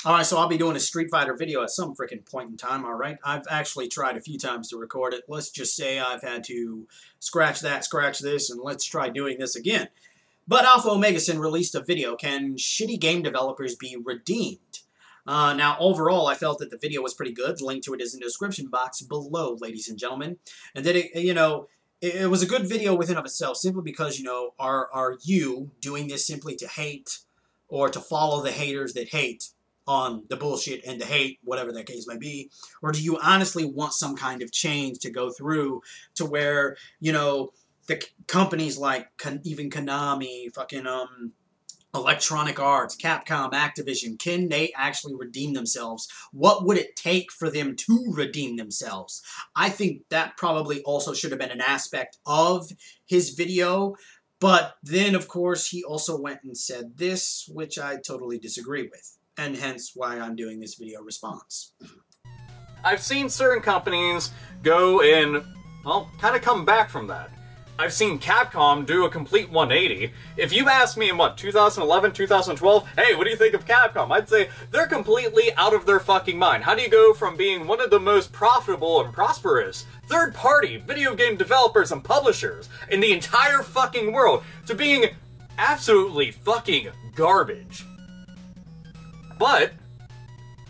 Alright, so I'll be doing a Street Fighter video at some freaking point in time, alright? I've actually tried a few times to record it. Let's just say I've had to scratch that, scratch this, and let's try doing this again. But Alphaomegasin released a video, Can Shitty Game Developers Be Redeemed? Now, overall, I felt that the video was pretty good. The link to it is in the description box below, ladies and gentlemen. And that it was a good video within of itself, simply because, are you doing this simply to hate or to follow the haters that hate on the bullshit and the hate, whatever that case may be? Or do you honestly want some kind of change to go through to where, the companies like even Konami, fucking Electronic Arts, Capcom, Activision, can they actually redeem themselves? What would it take for them to redeem themselves? I think that probably also should have been an aspect of his video. But then, of course, he also went and said this, which I totally disagree with. And hence why I'm doing this video response. I've seen certain companies go and, well, kind of come back from that. I've seen Capcom do a complete 180. If you asked me in, 2011, 2012, hey, what do you think of Capcom? I'd say they're completely out of their fucking mind. How do you go from being one of the most profitable and prosperous third-party video game developers and publishers in the entire fucking world to being absolutely fucking garbage? But,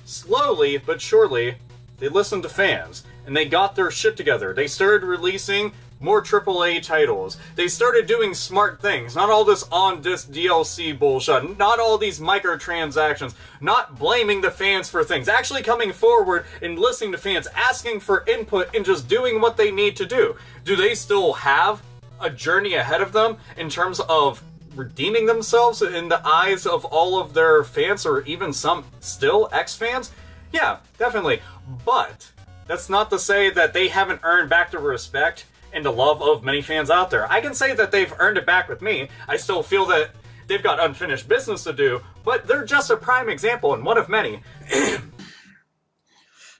slowly but surely, they listened to fans, and they got their shit together. They started releasing more AAA titles. They started doing smart things. Not all this on-disc DLC bullshit. Not all these microtransactions. Not blaming the fans for things. Actually coming forward and listening to fans, asking for input, and just doing what they need to do. Do they still have a journey ahead of them in terms of redeeming themselves in the eyes of all of their fans, or even some still ex-fans? Yeah, definitely. But that's not to say that they haven't earned back the respect and the love of many fans out there. I can say that they've earned it back with me. I still feel that they've got unfinished business to do, but they're just a prime example and one of many.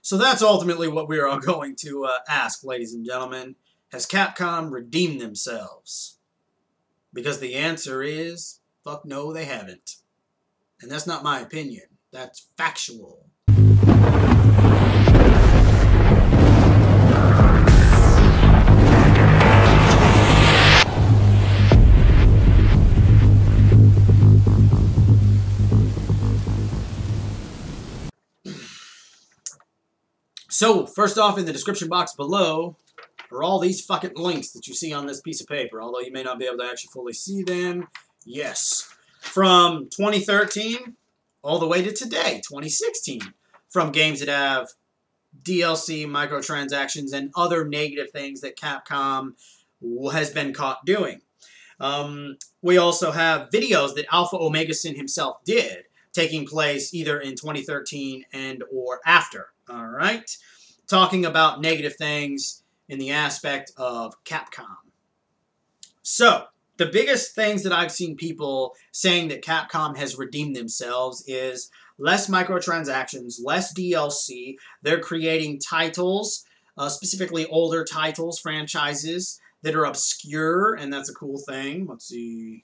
So that's ultimately what we are going to ask, ladies and gentlemen. Has Capcom redeemed themselves? Because the answer is, fuck no, they haven't. And that's not my opinion. That's factual. So, first off, in the description box below are all these fucking links that you see on this piece of paper. Although you may not be able to actually fully see them. Yes. From 2013 all the way to today, 2016. From games that have DLC, microtransactions, and other negative things that Capcom has been caught doing. We also have videos that Alphaomegasin himself did, taking place either in 2013 and or after. Alright? Talking about negative things in the aspect of Capcom. So, the biggest things that I've seen people saying that Capcom has redeemed themselves is less microtransactions, less DLC. They're creating titles, specifically older titles, franchises that are obscure, and that's a cool thing. Let's see.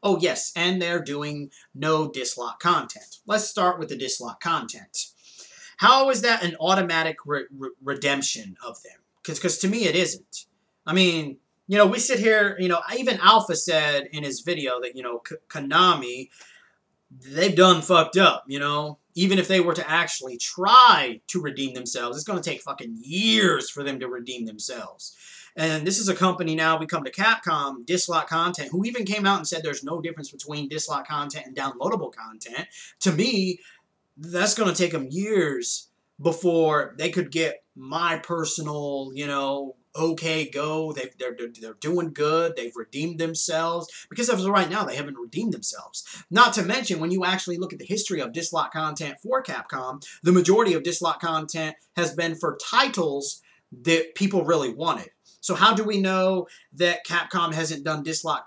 Oh, yes, and they're doing no dislike content. Let's start with the dislike content. How is that an automatic redemption of them? Because to me it isn't. I mean, we sit here, even Alpha said in his video that, Konami, they've done fucked up, Even if they were to actually try to redeem themselves, it's going to take fucking years for them to redeem themselves. And this is a company now, we come to Capcom, dislike content, who even came out and said there's no difference between dislike content and downloadable content. To me, that's going to take them years before they could get my personal, okay, go. They're doing good. They've redeemed themselves. Because as of right now, they haven't redeemed themselves. Not to mention, when you actually look at the history of dislike content for Capcom, the majority of dislike content has been for titles that people really wanted. So how do we know that Capcom hasn't done dislike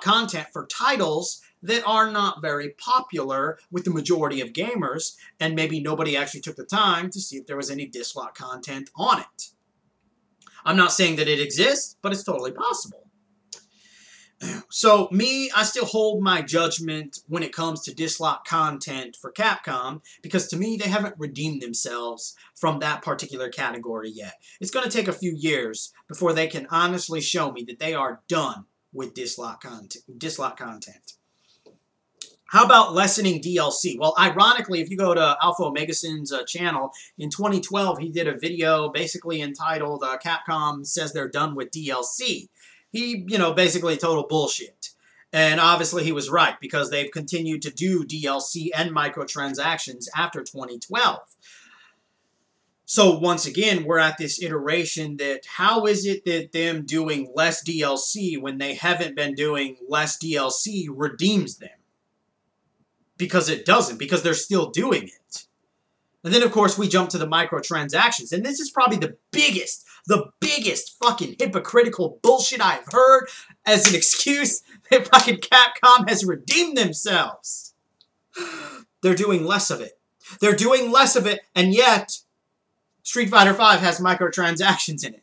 content for titles that are not very popular with the majority of gamers, and maybe nobody actually took the time to see if there was any dislike content on it? I'm not saying that it exists, but it's totally possible. So me, I still hold my judgment when it comes to dislike content for Capcom, because to me, they haven't redeemed themselves from that particular category yet. It's going to take a few years before they can honestly show me that they are done with dislike content. How about lessening DLC? Well, ironically, if you go to Alphaomegasin's channel, in 2012, he did a video basically entitled Capcom Says They're Done with DLC. He, basically total bullshit. And obviously he was right, because they've continued to do DLC and microtransactions after 2012. So once again, we're at this iteration that how is it that them doing less DLC when they haven't been doing less DLC redeems them? Because it doesn't, because they're still doing it. And then, of course, we jump to the microtransactions. And this is probably the biggest fucking hypocritical bullshit I've heard as an excuse that fucking Capcom has redeemed themselves. They're doing less of it. They're doing less of it, and yet Street Fighter V has microtransactions in it.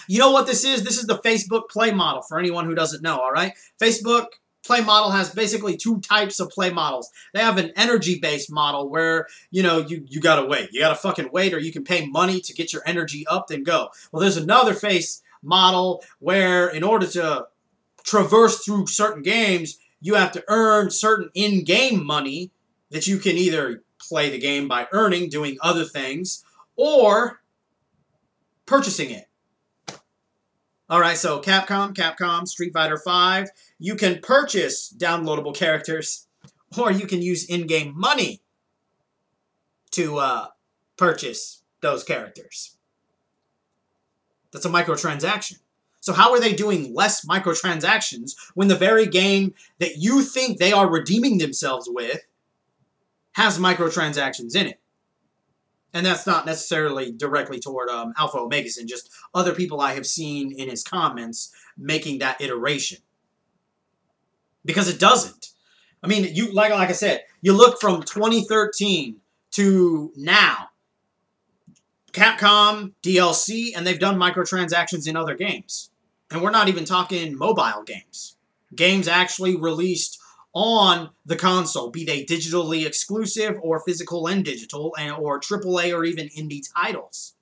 You know what this is? This is the Facebook play model, for anyone who doesn't know, all right? Facebook play model has basically two types of play models. They have an energy-based model where, you gotta wait. You gotta fucking wait, or you can pay money to get your energy up, then go. Well, there's another face model where in order to traverse through certain games, you have to earn certain in-game money that you can either play the game by earning, doing other things, or purchasing it. Alright, so Capcom, Street Fighter V, you can purchase downloadable characters, or you can use in-game money to purchase those characters. That's a microtransaction. So how are they doing less microtransactions when the very game that you think they are redeeming themselves with has microtransactions in it? And that's not necessarily directly toward Alphaomegasin, just other people I have seen in his comments making that iteration. Because it doesn't. I mean, like I said, you look from 2013 to now. Capcom, DLC, and they've done microtransactions in other games. And we're not even talking mobile games. Games actually released on the console, be they digitally exclusive or physical and digital, or AAA or even indie titles.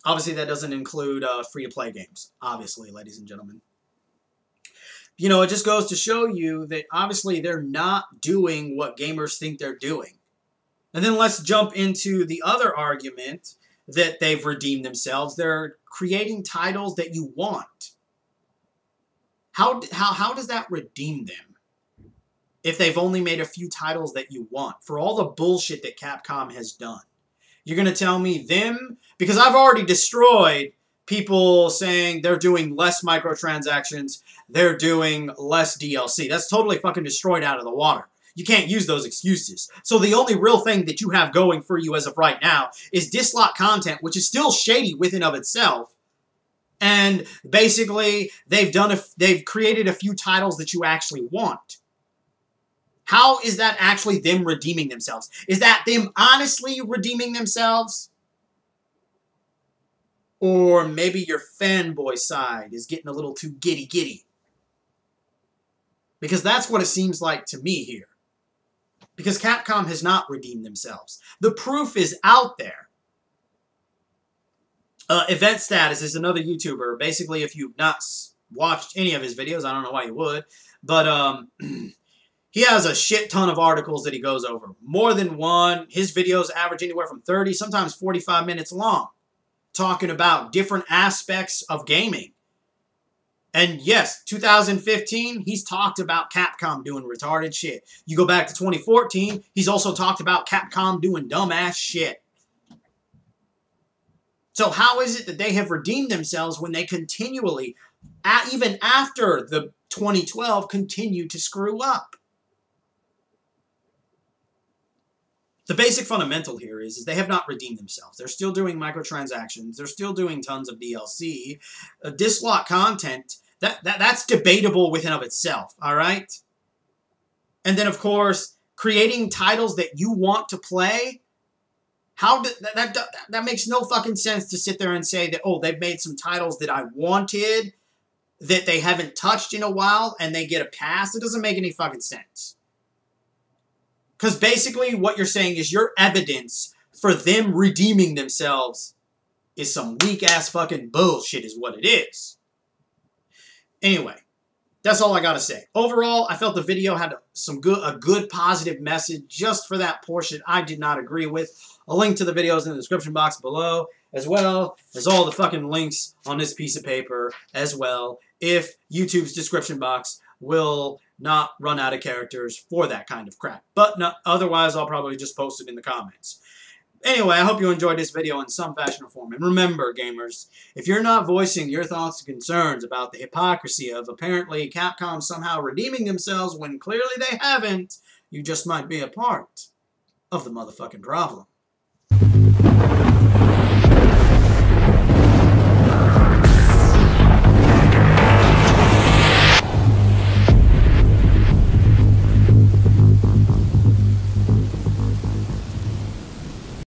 Obviously, that doesn't include free-to-play games, obviously, ladies and gentlemen. It just goes to show you that obviously they're not doing what gamers think they're doing. And then let's jump into the other argument that they've redeemed themselves. They're creating titles that you want. How does that redeem them if they've only made a few titles that you want for all the bullshit that Capcom has done? You're going to tell me them? Because I've already destroyed people saying they're doing less microtransactions, they're doing less DLC. That's totally fucking destroyed out of the water. You can't use those excuses. So the only real thing that you have going for you as of right now is dislike content, which is still shady within of itself. And basically, they've created a few titles that you actually want. How is that actually them redeeming themselves? Is that them honestly redeeming themselves? Or maybe your fanboy side is getting a little too giddy. Because that's what it seems like to me here. Because Capcom has not redeemed themselves. The proof is out there. Event Status is another YouTuber. Basically, if you've not watched any of his videos, I don't know why you would, but he has a shit ton of articles that he goes over. More than one. His videos average anywhere from 30, sometimes 45 minutes long, talking about different aspects of gaming. And yes, 2015, he's talked about Capcom doing retarded shit. You go back to 2014, he's also talked about Capcom doing dumbass shit. So how is it that they have redeemed themselves when they continually, even after the 2012, continue to screw up? The basic fundamental here is they have not redeemed themselves. They're still doing microtransactions. They're still doing tons of DLC. Dislike content, that's debatable within of itself, all right? And then, of course, creating titles that you want to play. How did that makes no fucking sense to sit there and say that, oh, they've made some titles that I wanted that they haven't touched in a while and they get a pass. It doesn't make any fucking sense. Because basically what you're saying is your evidence for them redeeming themselves is some weak-ass fucking bullshit is what it is. Anyway, that's all I gotta say. Overall, I felt the video had a good positive message. Just for that portion I did not agree with. A link to the videos in the description box below, as well as all the fucking links on this piece of paper as well, if YouTube's description box will not run out of characters for that kind of crap. But no, otherwise, I'll probably just post it in the comments. Anyway, I hope you enjoyed this video in some fashion or form. And remember, gamers, if you're not voicing your thoughts and concerns about the hypocrisy of apparently Capcom somehow redeeming themselves when clearly they haven't, you just might be a part of the motherfucking problem.